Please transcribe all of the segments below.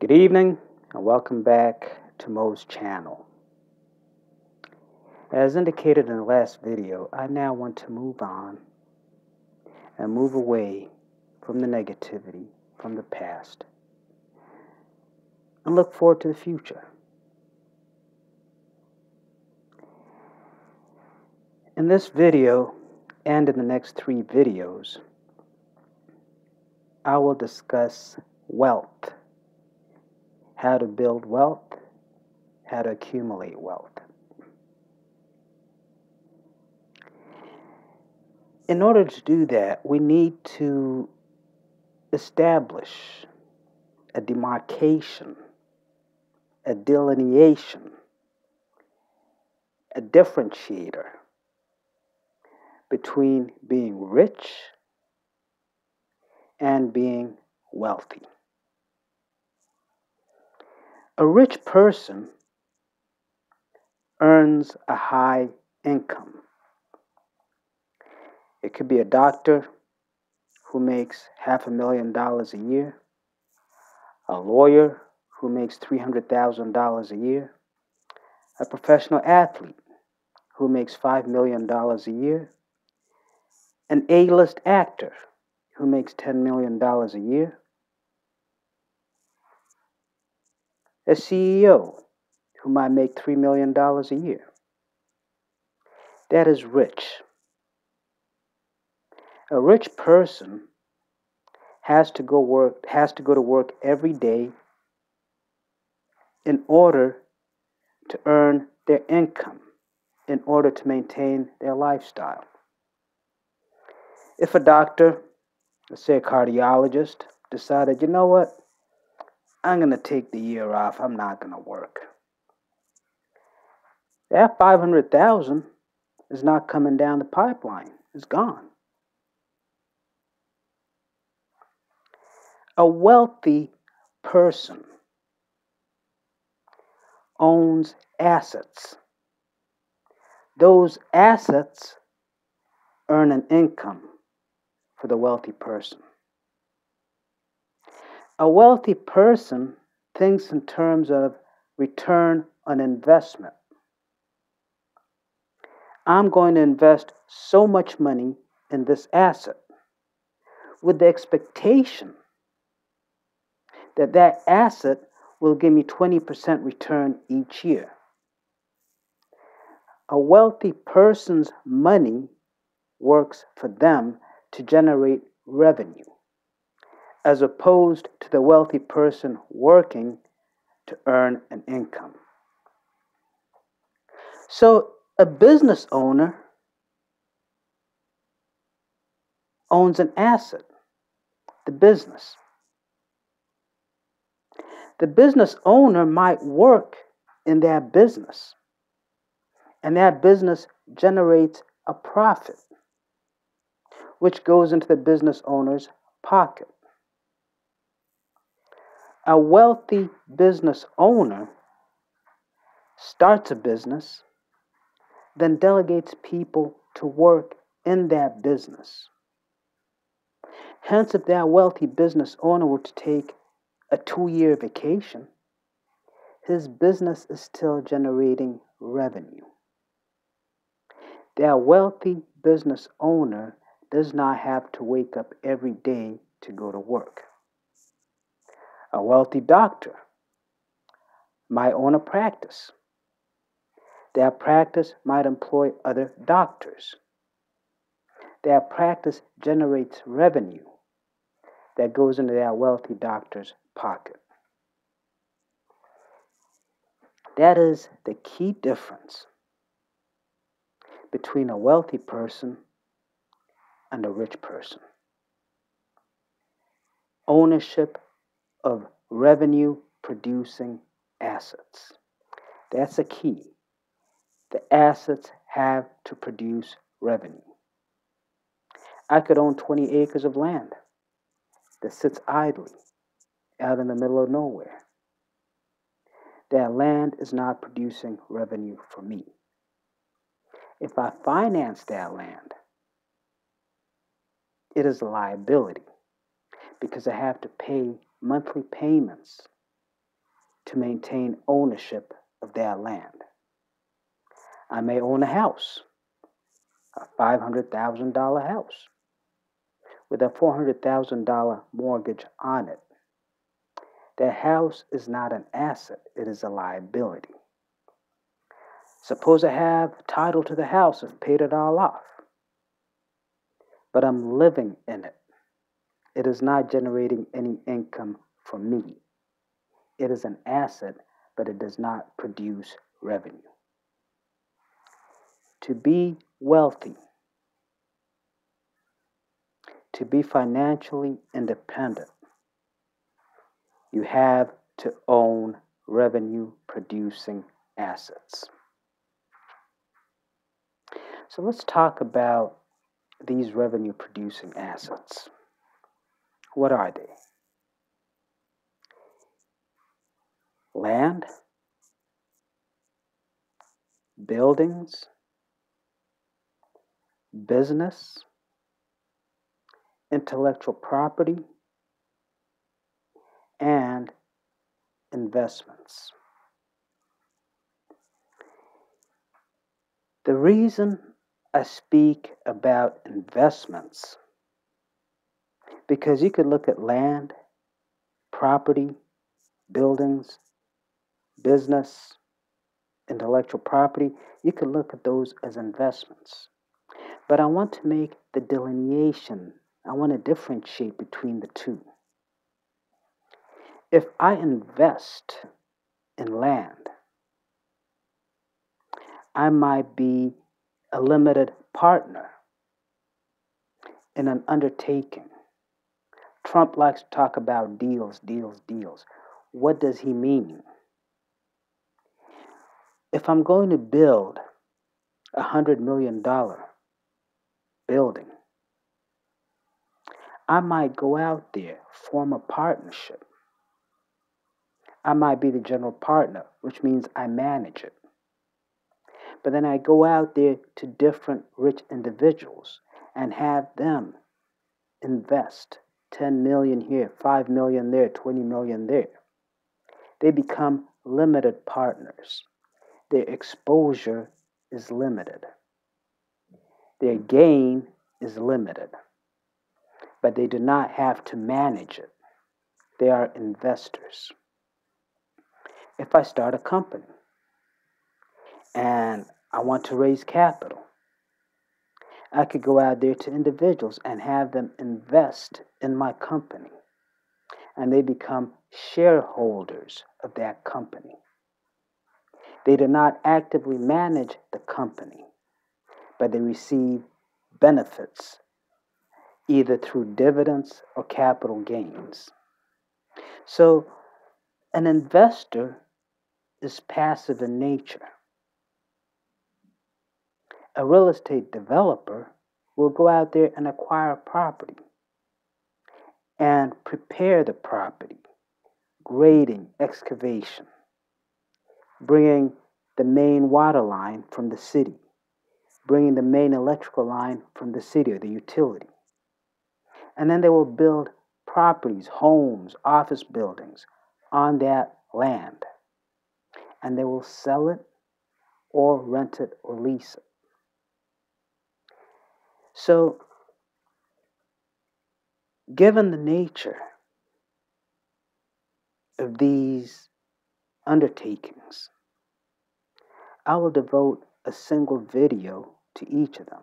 Good evening and welcome back to Mo's channel. As indicated in the last video, I now want to move on and move away from the negativity from the past and look forward to the future. In this video and in the next 3 videos, I will discuss wealth, how to build wealth, how to accumulate wealth. In order to do that, we need to establish a demarcation, a delineation, a differentiator between being rich and being wealthy. A rich person earns a high income. It could be a doctor who makes $500,000 a year, a lawyer who makes $300,000 a year, a professional athlete who makes $5 million a year, an A-list actor who makes $10 million a year, a CEO who might make $3 million a year. That is rich. A rich person has to go to work every day in order to earn their income, in order to maintain their lifestyle. If a doctor, let's say a cardiologist, decided, you know what, I'm going to take the year off, I'm not going to work. That $500,000 is not coming down the pipeline. It's gone. A wealthy person owns assets. Those assets earn an income for the wealthy person. A wealthy person thinks in terms of return on investment. I'm going to invest so much money in this asset with the expectation that that asset will give me 20% return each year. A wealthy person's money works for them to generate revenue, as opposed to the wealthy person working to earn an income. So a business owner owns an asset, the business. The business owner might work in that business, and that business generates a profit, which goes into the business owner's pocket. A wealthy business owner starts a business, then delegates people to work in that business. Hence, if that wealthy business owner were to take a 2-year vacation, his business is still generating revenue. That wealthy business owner does not have to wake up every day to go to work. A wealthy doctor might own a practice. That practice might employ other doctors. That practice generates revenue that goes into that wealthy doctor's pocket. That is the key difference between a wealthy person and a rich person. Ownership of revenue producing assets. That's a key. The assets have to produce revenue. I could own 20 acres of land that sits idly out in the middle of nowhere. That land is not producing revenue for me. If I finance that land, it is a liability because I have to pay monthly payments to maintain ownership of that land. I may own a house, a $500,000 house, with a $400,000 mortgage on it. That house is not an asset, it is a liability. Suppose I have title to the house, I've paid it all off, but I'm living in it. It is not generating any income for me. It is an asset, but it does not produce revenue. To be wealthy, to be financially independent, you have to own revenue producing assets. So let's talk about these revenue producing assets. What are they? Land, buildings, business, intellectual property, and investments. The reason I speak about investments, because you could look at land, property, buildings, business, intellectual property, you could look at those as investments. But I want to make the delineation, I want to differentiate between the two. If I invest in land, I might be a limited partner in an undertaking. Trump likes to talk about deals, deals, deals. What does he mean? If I'm going to build $100 million building, I might go out there, form a partnership. I might be the general partner, which means I manage it. But then I go out there to different rich individuals and have them invest 10 million here, 5 million there, 20 million there. They become limited partners. Their exposure is limited. Their gain is limited. But they do not have to manage it. They are investors. If I start a company and I want to raise capital, I could go out there to individuals and have them invest in my company, and they become shareholders of that company. They do not actively manage the company, but they receive benefits either through dividends or capital gains. So an investor is passive in nature. A real estate developer will go out there and acquire property and prepare the property, grading, excavation, bringing the main water line from the city, bringing the main electrical line from the city or the utility. And then they will build properties, homes, office buildings on that land. And they will sell it or rent it or lease it. So, given the nature of these undertakings, I will devote a single video to each of them.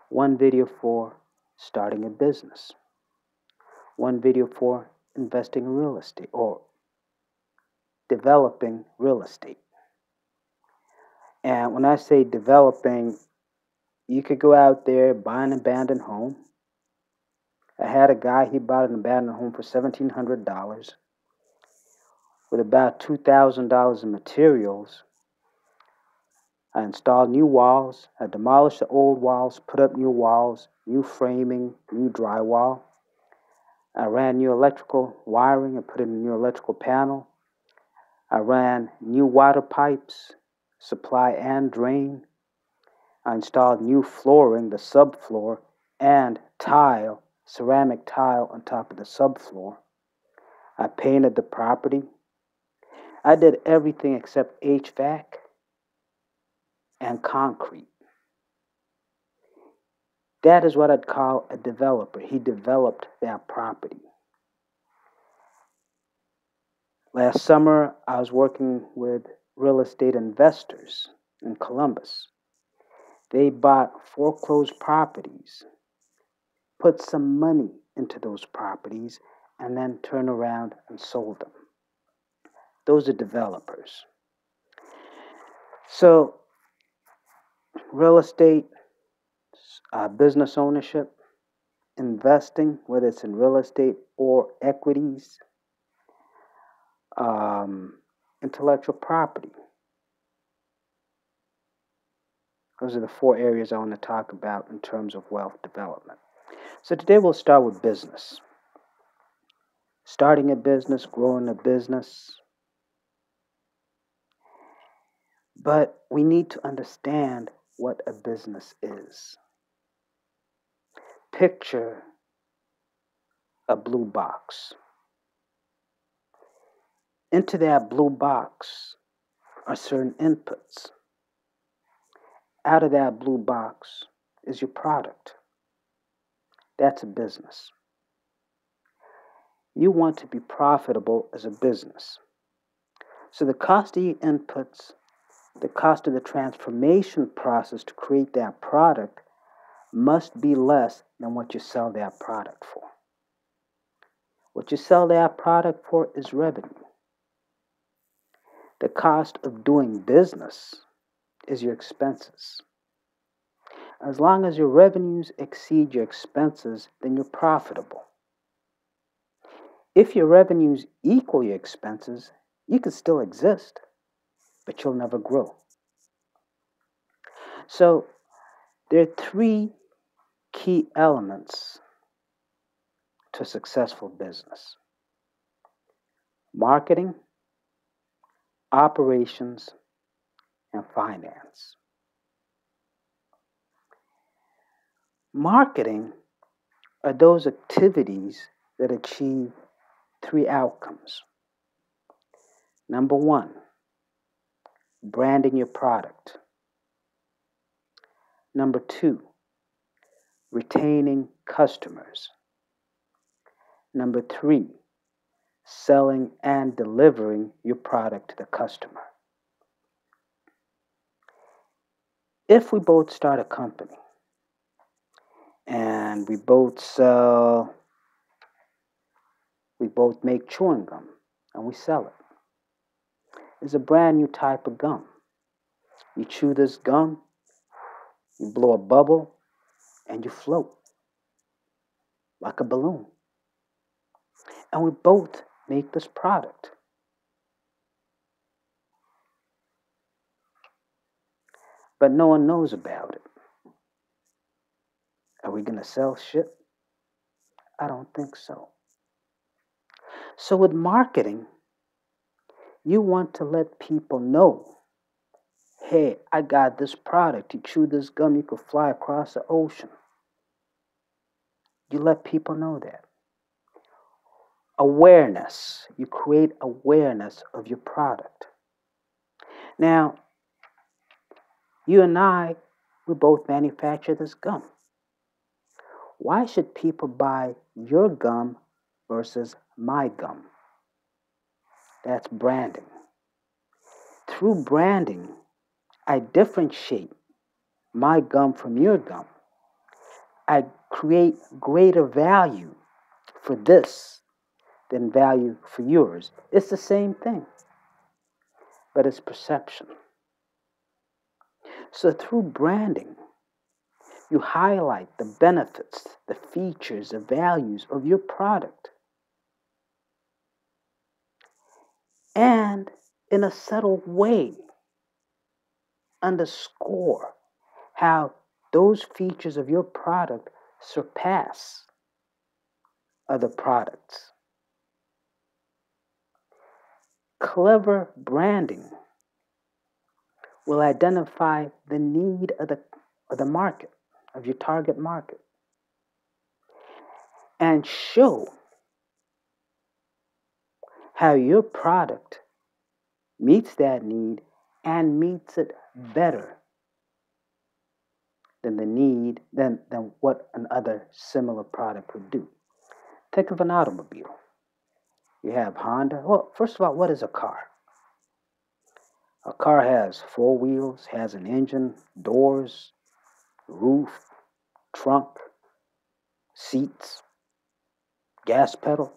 One video for starting a business, one video for investing in real estate or developing real estate. And when I say developing, you could go out there, buy an abandoned home. I had a guy, he bought an abandoned home for $1,700 with about $2,000 in materials. I installed new walls, I demolished the old walls, put up new walls, new framing, new drywall. I ran new electrical wiring and put in a new electrical panel. I ran new water pipes, supply and drain. I installed new flooring, the subfloor, and tile, ceramic tile on top of the subfloor. I painted the property. I did everything except HVAC and concrete. That is what I'd call a developer. He developed that property. Last summer, I was working with real estate investors in Columbus. They bought foreclosed properties, put some money into those properties, and then turned around and sold them. Those are developers. So, real estate, business ownership, investing, whether it's in real estate or equities, intellectual property. Those are the four areas I want to talk about in terms of wealth development. So today we'll start with business. Starting a business, growing a business. But we need to understand what a business is. Picture a blue box. Into that blue box are certain inputs. Out of that blue box is your product. That's a business. You want to be profitable as a business. So the cost of your inputs, the cost of the transformation process to create that product must be less than what you sell that product for. What you sell that product for is revenue. The cost of doing business is your expenses. As long as your revenues exceed your expenses, then you're profitable. If your revenues equal your expenses, you can still exist, but you'll never grow. So there are three key elements to a successful business: marketing, operations, and finance. Marketing are those activities that achieve three outcomes. Number one, branding your product. Number two, retaining customers. Number three, selling and delivering your product to the customer. If we both start a company and we both make chewing gum and we sell it, it's a brand new type of gum. You chew this gum, you blow a bubble, and you float like a balloon. And we both make this product. But no one knows about it. Are we going to sell shit? I don't think so. So with marketing, you want to let people know, hey, I got this product. You chew this gum, you could fly across the ocean. You let people know that. Awareness. You create awareness of your product. Now, you and I, we both manufacture this gum. Why should people buy your gum versus my gum? That's branding. Through branding, I differentiate my gum from your gum. I create greater value for this than value for yours. It's the same thing, but it's perception. So through branding, you highlight the benefits, the features, the values of your product. And in a subtle way, underscore how those features of your product surpass other products. Clever branding will identify the need of the market, of your target market, and show how your product meets that need and meets it better than the need than what another similar product would do. Think of an automobile. You have Honda. Well, first of all, what is a car? A car has four wheels, has an engine, doors, roof, trunk, seats, gas pedal,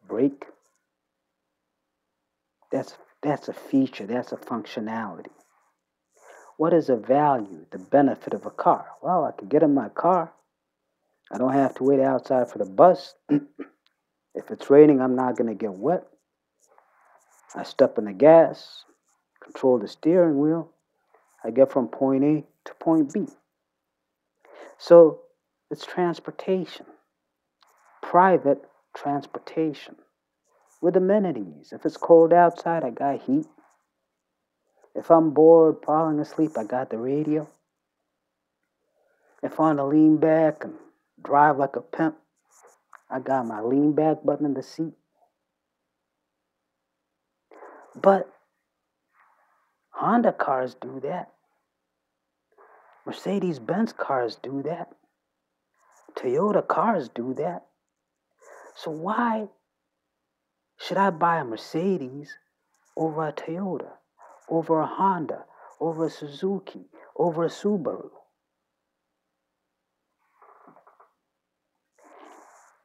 brake. That's a feature, that's a functionality. What is the value, the benefit of a car? Well, I can get in my car. I don't have to wait outside for the bus. If it's raining, I'm not going to get wet. I step in the gas, control the steering wheel. I get from point A to point B. So it's transportation, private transportation with amenities. If it's cold outside, I got heat. If I'm bored, falling asleep, I got the radio. If I want to lean back and drive like a pimp, I got my lean back button in the seat. But Honda cars do that. Mercedes-Benz cars do that. Toyota cars do that. So why should I buy a Mercedes over a Toyota, over a Honda, over a Suzuki, over a Subaru?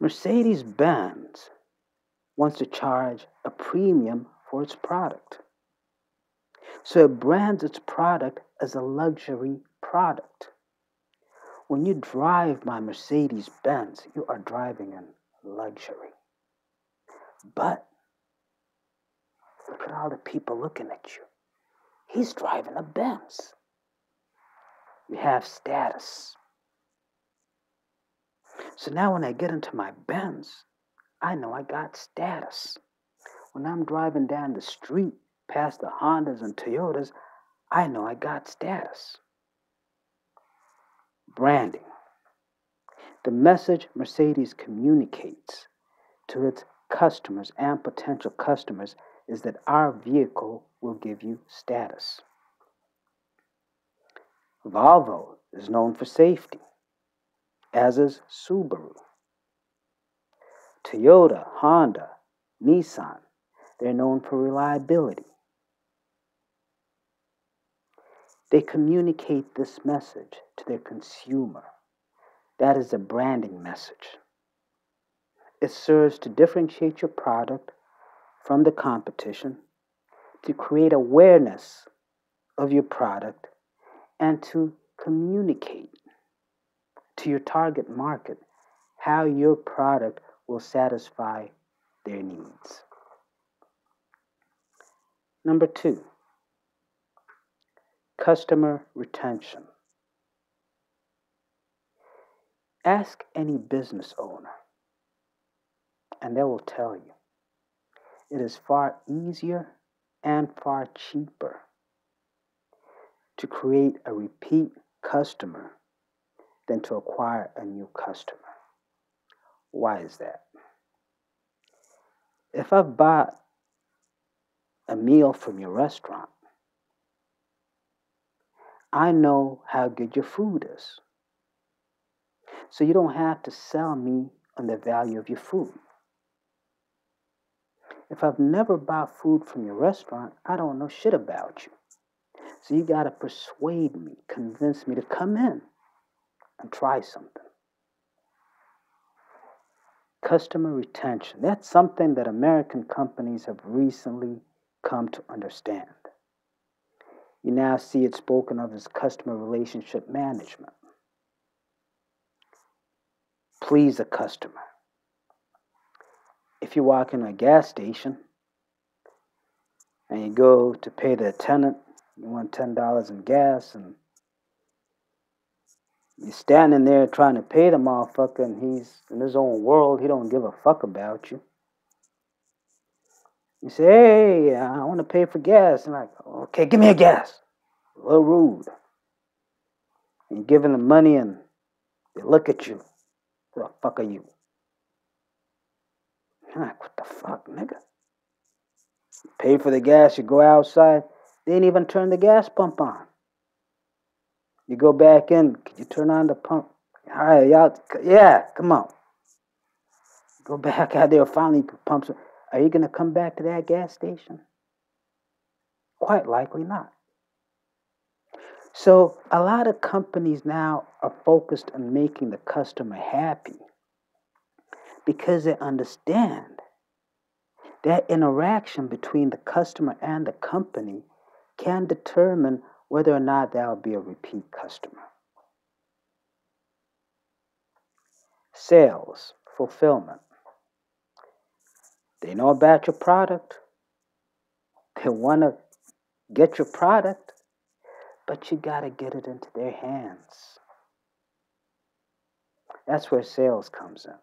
Mercedes-Benz wants to charge a premium for its product. So it brands its product as a luxury product. When you drive my Mercedes-Benz, you are driving in luxury. But look at all the people looking at you. He's driving a Benz. You have status. So now when I get into my Benz, I know I got status. When I'm driving down the street past the Hondas and Toyotas, I know I got status. Branding. The message Mercedes communicates to its customers and potential customers is that our vehicle will give you status. Volvo is known for safety, as is Subaru. Toyota, Honda, Nissan, they're known for reliability. They communicate this message to their consumer. That is a branding message. It serves to differentiate your product from the competition, to create awareness of your product, and to communicate to your target market how your product will satisfy their needs. Number 2, customer retention. Ask any business owner, and they will tell you it is far easier and far cheaper to create a repeat customer than to acquire a new customer. Why is that? If I've bought a meal from your restaurant, I know how good your food is. So you don't have to sell me on the value of your food. If I've never bought food from your restaurant, I don't know shit about you. So you got to persuade me, convince me to come in and try something. Customer retention. That's something that American companies have recently come to understand. You now see it spoken of as customer relationship management. Please the customer. If you walk in a gas station and you go to pay the attendant, you want $10 in gas, and you're standing there trying to pay the motherfucker, and he's in his own world, he don't give a fuck about you. You say, hey, I want to pay for gas. And like, okay, give me a gas. A little rude. And you give them the money and they look at you. Who the fuck are you? You're like, what the fuck, nigga? Pay for the gas, you go outside, they ain't even turn the gas pump on. You go back in, could you turn on the pump? All right, y'all, yeah, come on. Go back out there, finally pump some. Are you going to come back to that gas station? Quite likely not. So a lot of companies now are focused on making the customer happy because they understand that interaction between the customer and the company can determine whether or not that will be a repeat customer. Sales, fulfillment. They know about your product. They want to get your product, but you got to get it into their hands. That's where sales comes in.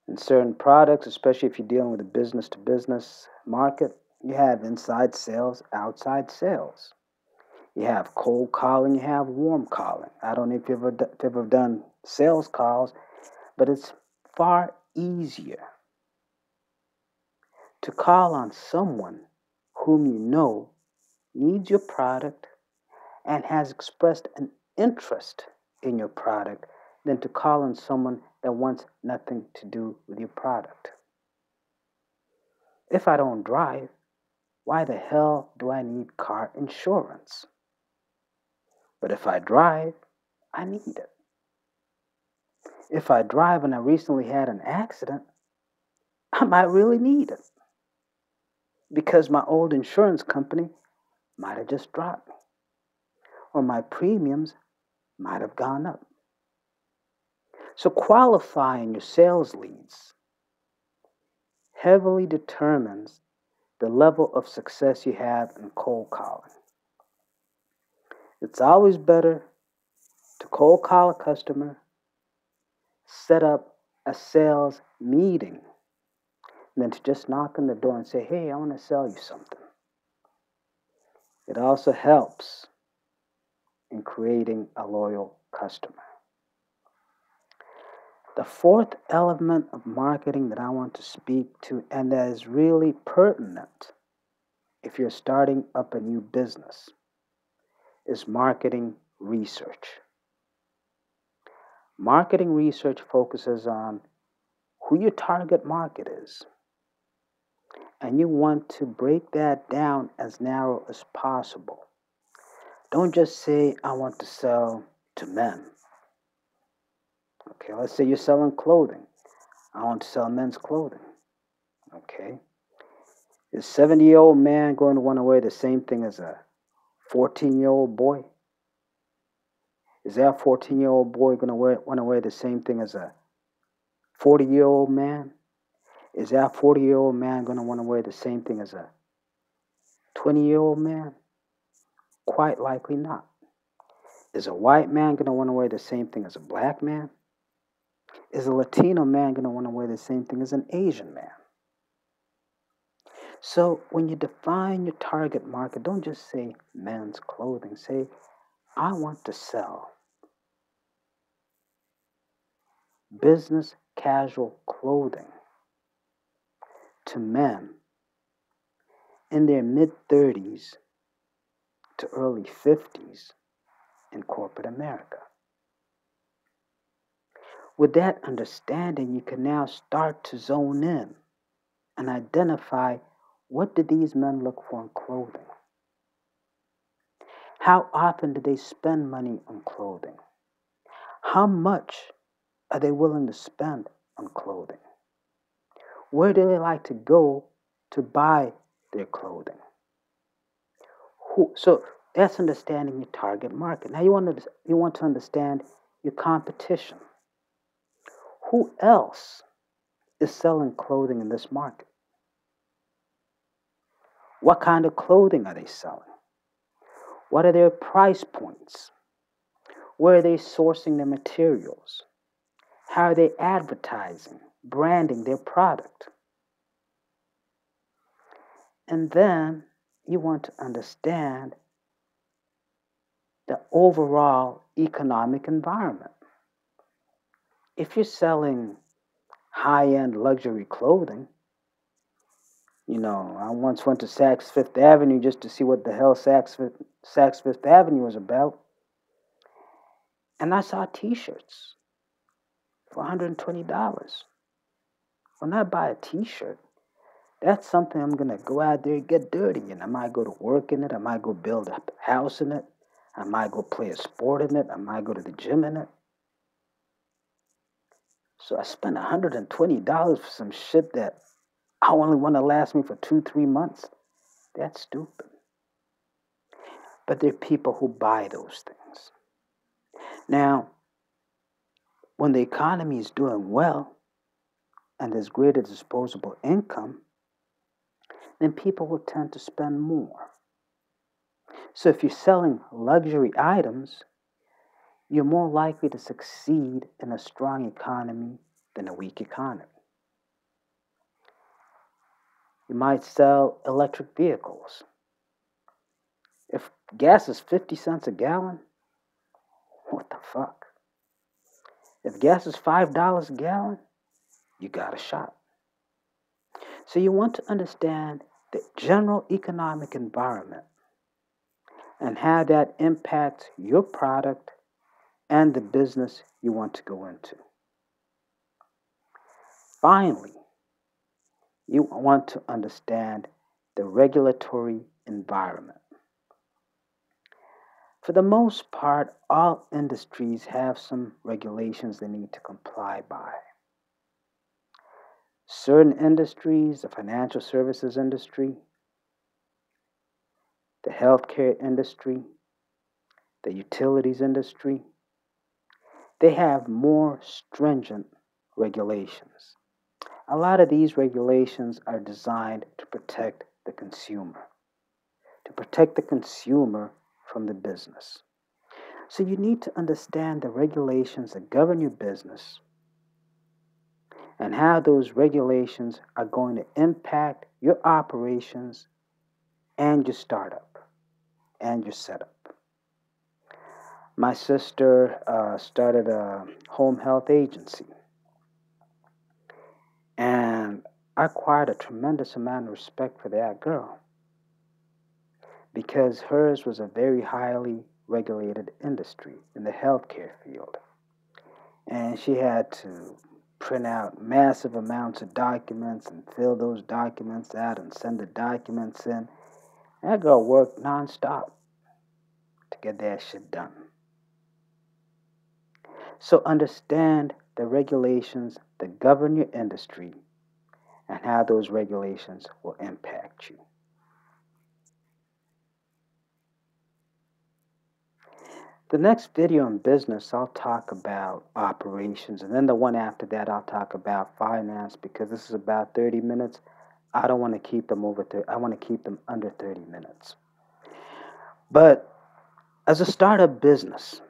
In certain products, especially if you're dealing with a business to business market, you have inside sales, outside sales. You have cold calling, you have warm calling. I don't know if you've ever done sales calls, but it's far easier to call on someone whom you know needs your product and has expressed an interest in your product than to call on someone that wants nothing to do with your product. If I don't drive, why the hell do I need car insurance? But if I drive, I need it. If I drive and I recently had an accident, I might really need it because my old insurance company might have just dropped me or my premiums might have gone up. So qualifying your sales leads heavily determines the level of success you have in cold calling. It's always better to cold call a customer, set up a sales meeting, than to just knock on the door and say, hey, I want to sell you something. It also helps in creating a loyal customer. The fourth element of marketing that I want to speak to, and that is really pertinent if you're starting up a new business, is marketing research. Marketing research focuses on who your target market is, and you want to break that down as narrow as possible. Don't just say, I want to sell to men. Okay, let's say you're selling clothing. I want to sell men's clothing. Okay. Is a 70-year-old man going to want to wear the same thing as a 14-year-old boy? Is that 14-year-old boy going to want to wear the same thing as a 40-year-old man? Is that 40-year-old man going to want to wear the same thing as a 20-year-old man? Quite likely not. Is a white man going to want to wear the same thing as a black man? Is a Latino man going to want to wear the same thing as an Asian man? So when you define your target market, don't just say men's clothing. Say, I want to sell business casual clothing to men in their mid-30s to early 50s in corporate America. With that understanding, you can now start to zone in and identify, what do these men look for in clothing? How often do they spend money on clothing? How much are they willing to spend on clothing? Where do they like to go to buy their clothing? So that's understanding your target market. Now you want to understand your competition. Who else is selling clothing in this market? What kind of clothing are they selling? What are their price points? Where are they sourcing their materials? How are they advertising, branding their product? And then you want to understand the overall economic environment. If you're selling high-end luxury clothing, I once went to Saks Fifth Avenue just to see what the hell Saks Fifth Avenue was about. And I saw t-shirts for $120. When I buy a t-shirt, that's something I'm going to go out there and get dirty in. I might go to work in it. I might go build a house in it. I might go play a sport in it. I might go to the gym in it. So I spent $120 for some shit that I only want to last me for 2-3 months. That's stupid. But there are people who buy those things. Now, when the economy is doing well and there's greater disposable income, then people will tend to spend more. So if you're selling luxury items, you're more likely to succeed in a strong economy than a weak economy. You might sell electric vehicles. If gas is 50 cents a gallon, what the fuck? If gas is $5 a gallon, you got a shot. So you want to understand the general economic environment and how that impacts your product and the business you want to go into. Finally, you want to understand the regulatory environment. For the most part, all industries have some regulations they need to comply by. Certain industries, the financial services industry, the healthcare industry, the utilities industry, they have more stringent regulations. A lot of these regulations are designed to protect the consumer from the business. So you need to understand the regulations that govern your business and how those regulations are going to impact your operations and your startup and your setup. My sister started a home health agency, and I acquired a tremendous amount of respect for that girl because hers was a very highly regulated industry in the healthcare field. And she had to print out massive amounts of documents and fill those documents out and send the documents in. That girl worked nonstop to get that shit done. So understand the regulations that govern your industry and how those regulations will impact you. The next video on business, I'll talk about operations, and then the one after that, I'll talk about finance because this is about 30 minutes. I don't want to keep them over 30. I want to keep them under 30 minutes. But as a startup business,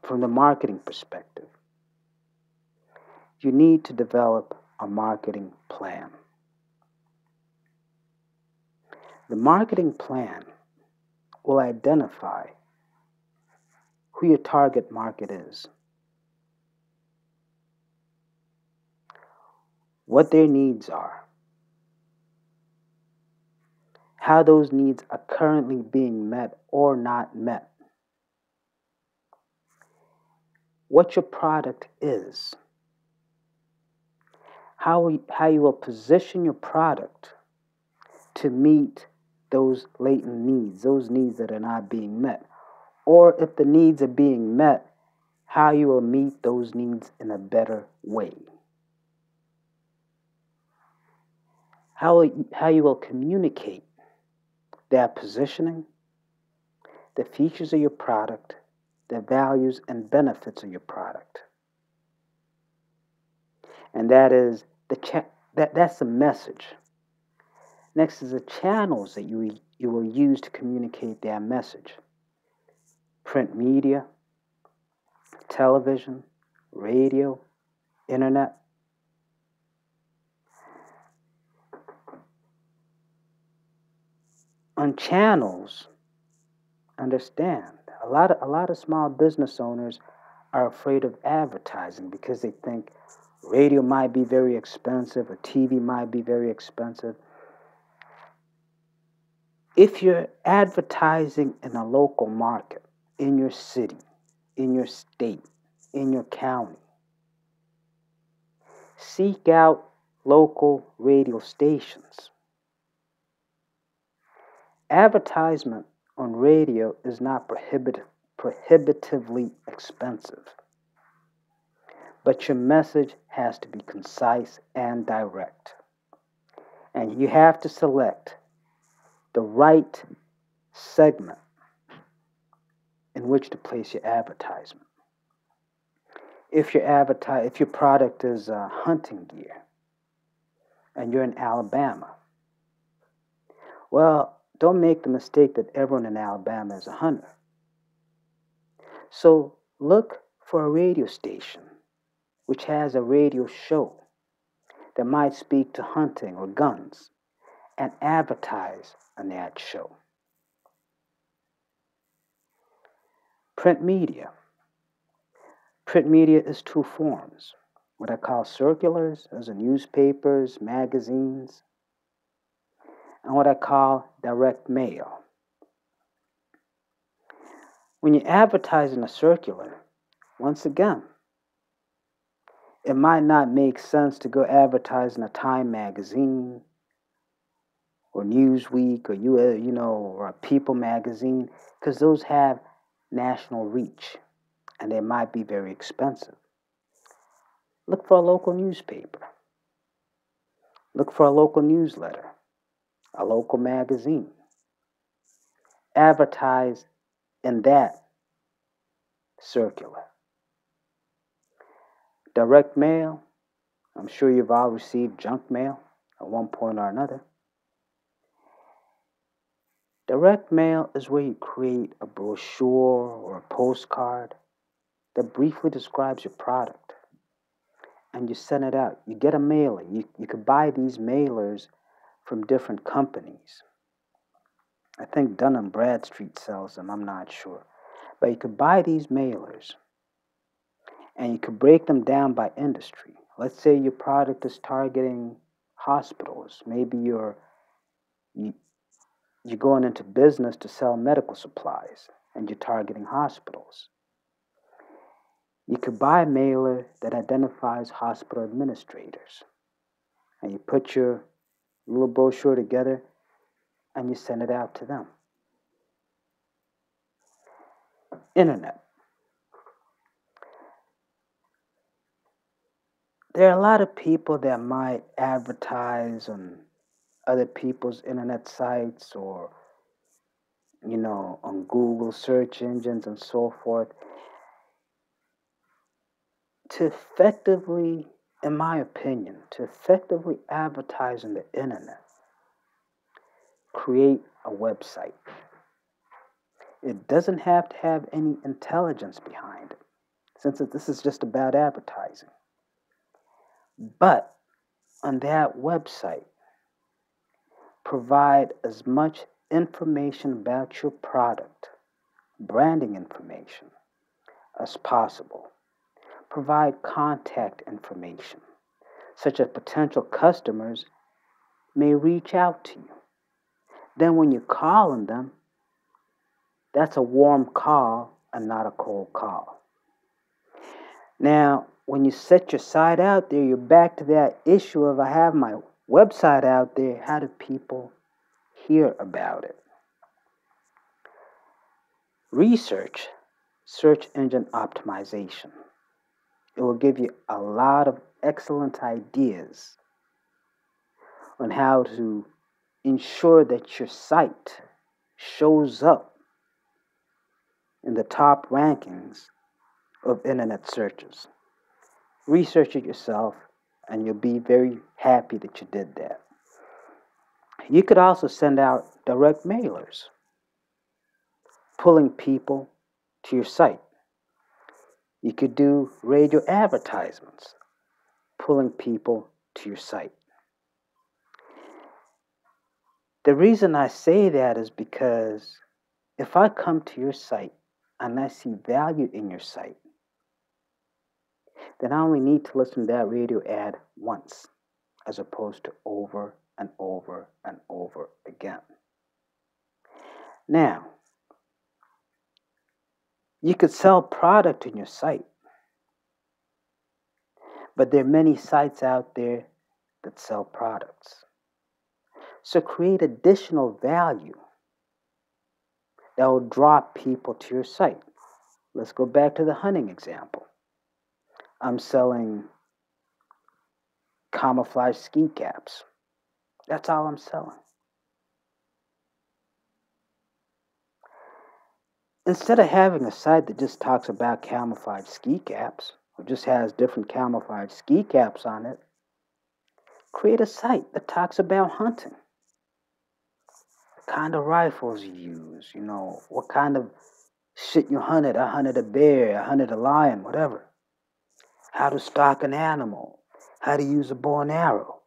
from the marketing perspective, you need to develop a marketing plan. The marketing plan will identify who your target market is, what their needs are, how those needs are currently being met or not met, what your product is, how you will position your product to meet those latent needs, those needs that are not being met. Or if the needs are being met, how you will meet those needs in a better way. How you will communicate that positioning, the features of your product, the values and benefits of your product. And that is that's the message. Next is the channels that you will use to communicate that message. Print media, television, radio, internet. On channels, understand, a lot of small business owners are afraid of advertising because they think, Radio might be very expensive, or TV might be very expensive. If you're advertising in a local market, in your city, in your state, in your county, seek out local radio stations. Advertisement on radio is not prohibitively expensive, but your message has to be concise and direct. And you have to select the right segment in which to place your advertisement. If your product is hunting gear and you're in Alabama, well, don't make the mistake that everyone in Alabama is a hunter. So look for a radio station which has a radio show that might speak to hunting or guns and advertise on that show. Print media. Print media is two forms. What I call circulars, as in newspapers, magazines, and what I call direct mail. When you advertise in a circular, once again, it might not make sense to go advertise in a Time magazine or Newsweek or a People magazine, because those have national reach and they might be very expensive. Look for a local newspaper. Look for a local newsletter, a local magazine. Advertise in that circular. Direct mail, I'm sure you've all received junk mail at one point or another. Direct mail is where you create a brochure or a postcard that briefly describes your product and you send it out. You get a mailer. You could buy these mailers from different companies. I think Dun & Bradstreet sells them, I'm not sure. But you could buy these mailers and you could break them down by industry. Let's say your product is targeting hospitals. Maybe you're going into business to sell medical supplies and you're targeting hospitals. You could buy a mailer that identifies hospital administrators and you put your little brochure together and you send it out to them. Internet. There are a lot of people that might advertise on other people's internet sites or, on Google search engines and so forth. To effectively, in my opinion, to effectively advertise on the internet, create a website. It doesn't have to have any intelligence behind it, since this is just about advertising. But on that website, provide as much information about your product, branding information, as possible. Provide contact information, such that potential customers may reach out to you. Then when you call on them, that's a warm call and not a cold call. Now, when you set your site out there, you're back to that issue of I have my website out there. How do people hear about it? Research search engine optimization. It will give you a lot of excellent ideas on how to ensure that your site shows up in the top rankings of internet searches. Research it yourself, and you'll be very happy that you did that. You could also send out direct mailers, pulling people to your site. You could do radio advertisements, pulling people to your site. The reason I say that is because if I come to your site and I see value in your site, then I only need to listen to that radio ad once as opposed to over and over and over again. Now, you could sell product on your site, but there are many sites out there that sell products. So create additional value that will draw people to your site. Let's go back to the hunting example. I'm selling camouflage ski caps. That's all I'm selling. Instead of having a site that just talks about camouflage ski caps, or just has different camouflage ski caps on it, create a site that talks about hunting. The kind of rifles you use, what kind of shit you hunted. I hunted a bear, I hunted a lion, whatever. How to stalk an animal, how to use a bow and arrow.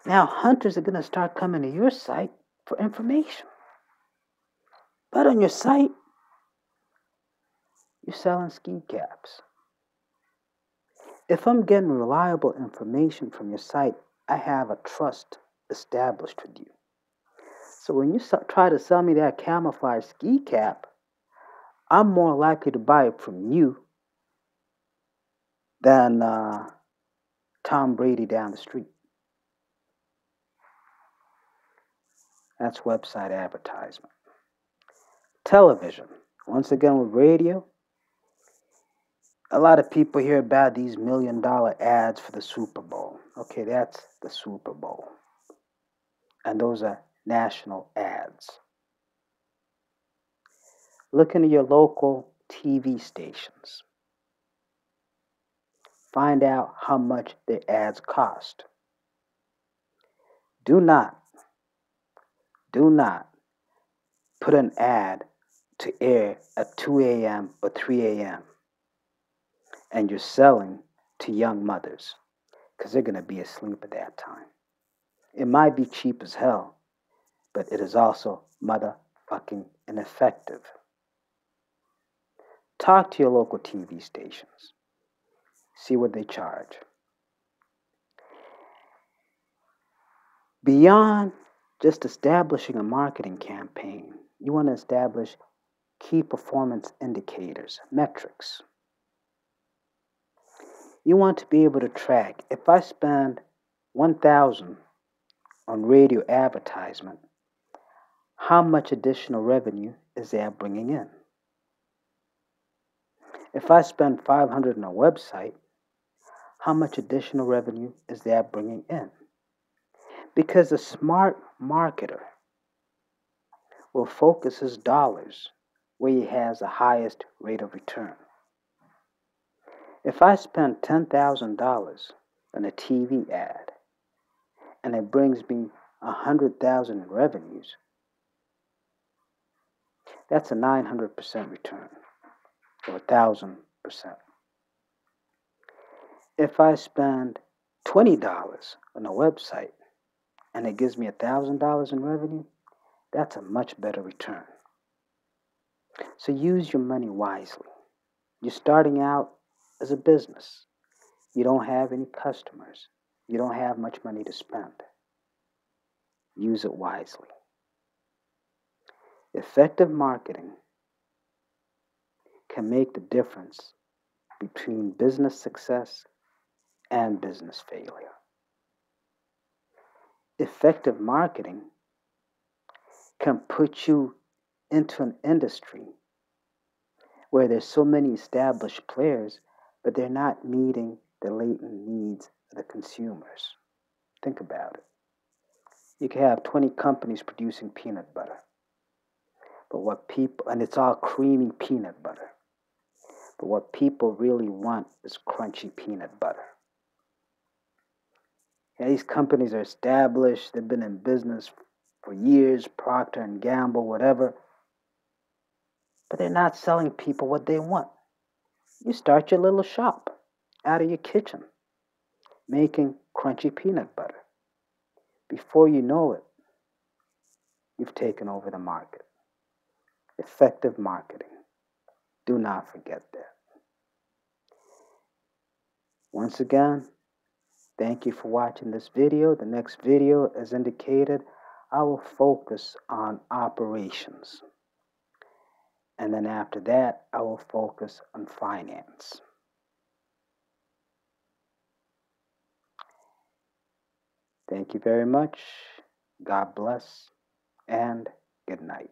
Now, hunters are going to start coming to your site for information. But on your site, you're selling ski caps. If I'm getting reliable information from your site, I have a trust established with you. So when you try to sell me that camouflage ski cap, I'm more likely to buy it from you than Tom Brady down the street. That's website advertisement. Television. Once again, with radio, a lot of people hear about these $1 million ads for the Super Bowl. Okay, that's the Super Bowl. And those are national ads. Look into your local TV stations. Find out how much their ads cost. Do not put an ad to air at 2 a.m. or 3 a.m. and you're selling to young mothers because they're going to be asleep at that time. It might be cheap as hell, but it is also motherfucking ineffective. Talk to your local TV stations. See what they charge. Beyond just establishing a marketing campaign, you want to establish key performance indicators, metrics. You want to be able to track, if I spend $1,000 on radio advertisement, how much additional revenue is that bringing in? If I spend $500 on a website, how much additional revenue is that bringing in? Because a smart marketer will focus his dollars where he has the highest rate of return. If I spend $10,000 on a TV ad and it brings me $100,000 in revenues, that's a 900% return, or 1,000%. If I spend $20 on a website and it gives me $1,000 in revenue, that's a much better return. So use your money wisely. You're starting out as a business. You don't have any customers. You don't have much money to spend. Use it wisely. Effective marketing can make the difference between business success and business failure. Effective marketing can put you into an industry where there's so many established players, but they're not meeting the latent needs of the consumers. Think about it. You can have 20 companies producing peanut butter, and it's all creamy peanut butter. But what people really want is crunchy peanut butter. Yeah, these companies are established, they've been in business for years, Procter and Gamble, whatever. But they're not selling people what they want. You start your little shop out of your kitchen, making crunchy peanut butter. Before you know it, you've taken over the market. Effective marketing. Do not forget that. Once again, thank you for watching this video. The next video, as indicated, I will focus on operations. And then after that, I will focus on finance. Thank you very much. God bless and good night.